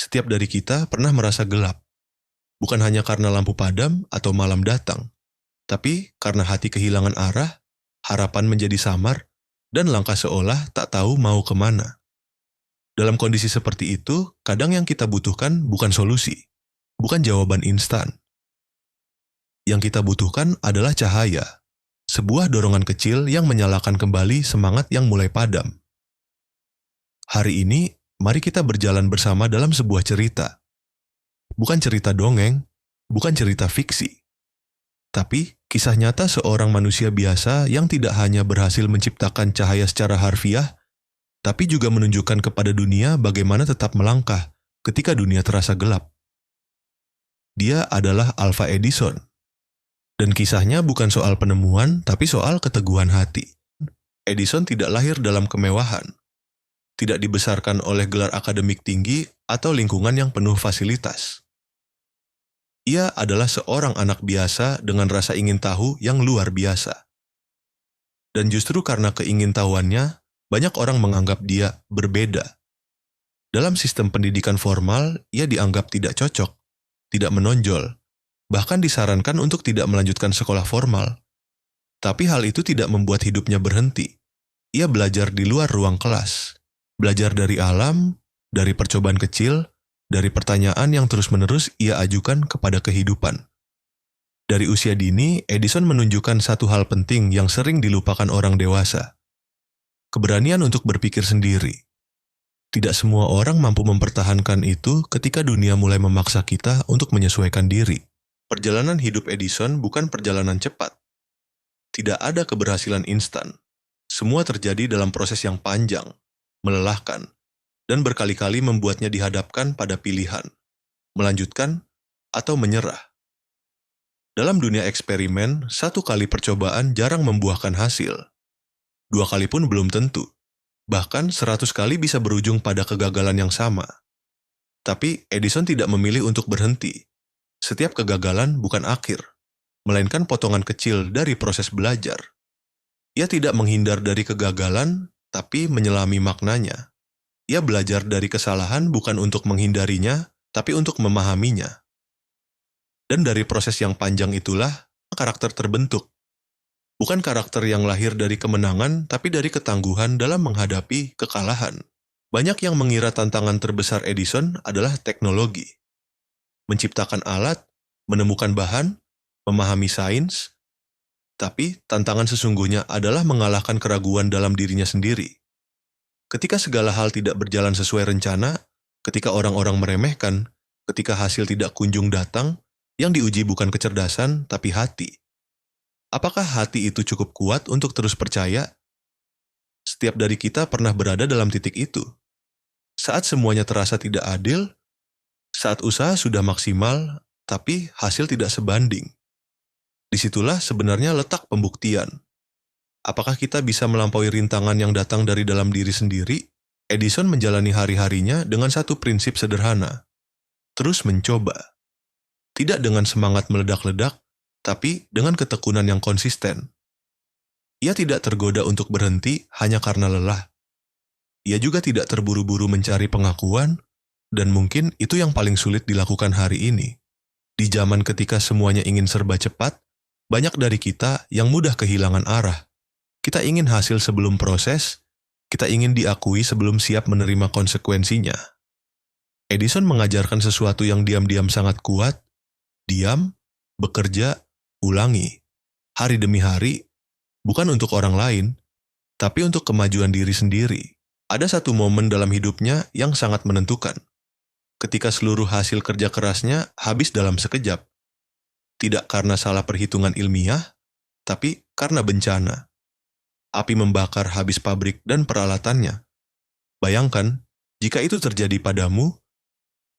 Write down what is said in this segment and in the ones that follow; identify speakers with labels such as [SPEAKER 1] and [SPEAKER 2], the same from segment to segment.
[SPEAKER 1] Setiap dari kita pernah merasa gelap, bukan hanya karena lampu padam atau malam datang, tapi karena hati kehilangan arah, harapan menjadi samar, dan langkah seolah tak tahu mau kemana. Dalam kondisi seperti itu, kadang yang kita butuhkan bukan solusi, bukan jawaban instan. Yang kita butuhkan adalah cahaya, sebuah dorongan kecil yang menyalakan kembali semangat yang mulai padam. Hari ini, mari kita berjalan bersama dalam sebuah cerita. Bukan cerita dongeng, bukan cerita fiksi, tapi kisah nyata seorang manusia biasa yang tidak hanya berhasil menciptakan cahaya secara harfiah, tapi juga menunjukkan kepada dunia bagaimana tetap melangkah ketika dunia terasa gelap. Dia adalah Alva Edison. Dan kisahnya bukan soal penemuan, tapi soal keteguhan hati. Edison tidak lahir dalam kemewahan, tidak dibesarkan oleh gelar akademik tinggi atau lingkungan yang penuh fasilitas. Ia adalah seorang anak biasa dengan rasa ingin tahu yang luar biasa. Dan justru karena keingintahuannya, banyak orang menganggap dia berbeda. Dalam sistem pendidikan formal, ia dianggap tidak cocok, tidak menonjol, bahkan disarankan untuk tidak melanjutkan sekolah formal. Tapi hal itu tidak membuat hidupnya berhenti. Ia belajar di luar ruang kelas, belajar dari alam, dari percobaan kecil, dari pertanyaan yang terus-menerus ia ajukan kepada kehidupan. Dari usia dini, Edison menunjukkan satu hal penting yang sering dilupakan orang dewasa. Keberanian untuk berpikir sendiri. Tidak semua orang mampu mempertahankan itu ketika dunia mulai memaksa kita untuk menyesuaikan diri. Perjalanan hidup Edison bukan perjalanan cepat. Tidak ada keberhasilan instan. Semua terjadi dalam proses yang panjang, melelahkan, dan berkali-kali membuatnya dihadapkan pada pilihan, melanjutkan, atau menyerah. Dalam dunia eksperimen, 1 kali percobaan jarang membuahkan hasil. 2 kali pun belum tentu. Bahkan 100 kali bisa berujung pada kegagalan yang sama. Tapi Edison tidak memilih untuk berhenti. Setiap kegagalan bukan akhir, melainkan potongan kecil dari proses belajar. Ia tidak menghindar dari kegagalan, tapi menyelami maknanya. Ia belajar dari kesalahan bukan untuk menghindarinya, tapi untuk memahaminya. Dan dari proses yang panjang itulah, karakter terbentuk. Bukan karakter yang lahir dari kemenangan, tapi dari ketangguhan dalam menghadapi kekalahan. Banyak yang mengira tantangan terbesar Edison adalah teknologi. Menciptakan alat, menemukan bahan, memahami sains, tapi tantangan sesungguhnya adalah mengalahkan keraguan dalam dirinya sendiri. Ketika segala hal tidak berjalan sesuai rencana, ketika orang-orang meremehkan, ketika hasil tidak kunjung datang, yang diuji bukan kecerdasan, tapi hati. Apakah hati itu cukup kuat untuk terus percaya? Setiap dari kita pernah berada dalam titik itu. Saat semuanya terasa tidak adil, saat usaha sudah maksimal, tapi hasil tidak sebanding. Disitulah sebenarnya letak pembuktian. Apakah kita bisa melampaui rintangan yang datang dari dalam diri sendiri? Edison menjalani hari-harinya dengan satu prinsip sederhana. Terus mencoba. Tidak dengan semangat meledak-ledak, tapi dengan ketekunan yang konsisten. Ia tidak tergoda untuk berhenti hanya karena lelah. Ia juga tidak terburu-buru mencari pengakuan, dan mungkin itu yang paling sulit dilakukan hari ini. Di zaman ketika semuanya ingin serba cepat, banyak dari kita yang mudah kehilangan arah. Kita ingin hasil sebelum proses, kita ingin diakui sebelum siap menerima konsekuensinya. Edison mengajarkan sesuatu yang diam-diam sangat kuat, diam, bekerja, ulangi, hari demi hari, bukan untuk orang lain, tapi untuk kemajuan diri sendiri. Ada satu momen dalam hidupnya yang sangat menentukan. Ketika seluruh hasil kerja kerasnya habis dalam sekejap. Tidak karena salah perhitungan ilmiah, tapi karena bencana. Api membakar habis pabrik dan peralatannya. Bayangkan, jika itu terjadi padamu,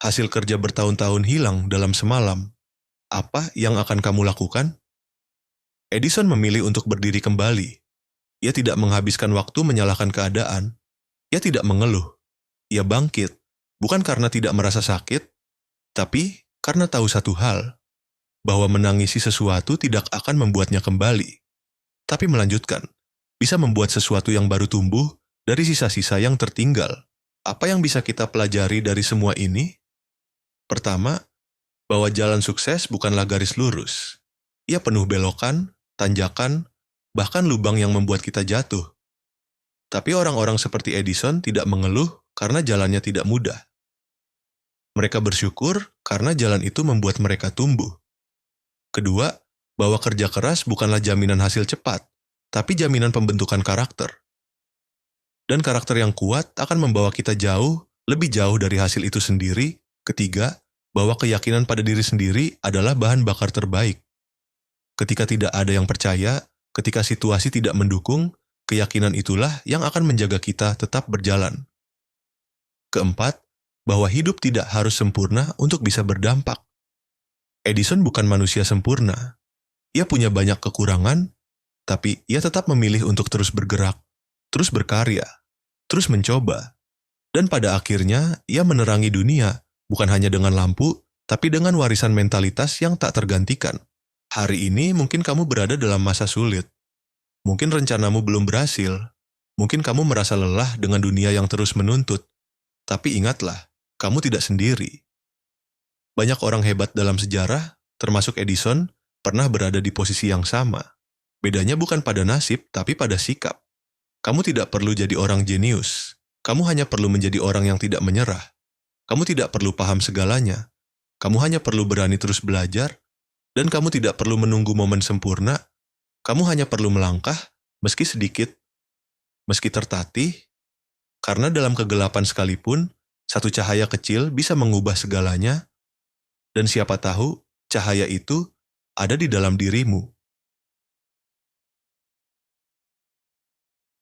[SPEAKER 1] hasil kerja bertahun-tahun hilang dalam semalam. Apa yang akan kamu lakukan? Edison memilih untuk berdiri kembali. Ia tidak menghabiskan waktu menyalahkan keadaan. Ia tidak mengeluh. Ia bangkit, bukan karena tidak merasa sakit, tapi karena tahu satu hal, bahwa menangisi sesuatu tidak akan membuatnya kembali, tapi melanjutkan, bisa membuat sesuatu yang baru tumbuh dari sisa-sisa yang tertinggal. Apa yang bisa kita pelajari dari semua ini? Pertama, bahwa jalan sukses bukanlah garis lurus. Ia penuh belokan, tanjakan, bahkan lubang yang membuat kita jatuh. Tapi orang-orang seperti Edison tidak mengeluh karena jalannya tidak mudah. Mereka bersyukur karena jalan itu membuat mereka tumbuh. Kedua, bahwa kerja keras bukanlah jaminan hasil cepat, tapi jaminan pembentukan karakter. Dan karakter yang kuat akan membawa kita jauh, lebih jauh dari hasil itu sendiri. Ketiga, bahwa keyakinan pada diri sendiri adalah bahan bakar terbaik. Ketika tidak ada yang percaya, ketika situasi tidak mendukung, keyakinan itulah yang akan menjaga kita tetap berjalan. Keempat, bahwa hidup tidak harus sempurna untuk bisa berdampak. Edison bukan manusia sempurna. Ia punya banyak kekurangan, tapi ia tetap memilih untuk terus bergerak, terus berkarya, terus mencoba. Dan pada akhirnya, ia menerangi dunia, bukan hanya dengan lampu, tapi dengan warisan mentalitas yang tak tergantikan. Hari ini mungkin kamu berada dalam masa sulit. Mungkin rencanamu belum berhasil. Mungkin kamu merasa lelah dengan dunia yang terus menuntut. Tapi ingatlah, kamu tidak sendiri. Banyak orang hebat dalam sejarah, termasuk Edison, pernah berada di posisi yang sama. Bedanya bukan pada nasib, tapi pada sikap. Kamu tidak perlu jadi orang jenius. Kamu hanya perlu menjadi orang yang tidak menyerah. Kamu tidak perlu paham segalanya. Kamu hanya perlu berani terus belajar, dan kamu tidak perlu menunggu momen sempurna. Kamu hanya perlu melangkah, meski sedikit, meski tertatih, karena dalam kegelapan sekalipun, satu cahaya kecil bisa mengubah segalanya, dan siapa tahu cahaya itu ada di dalam dirimu.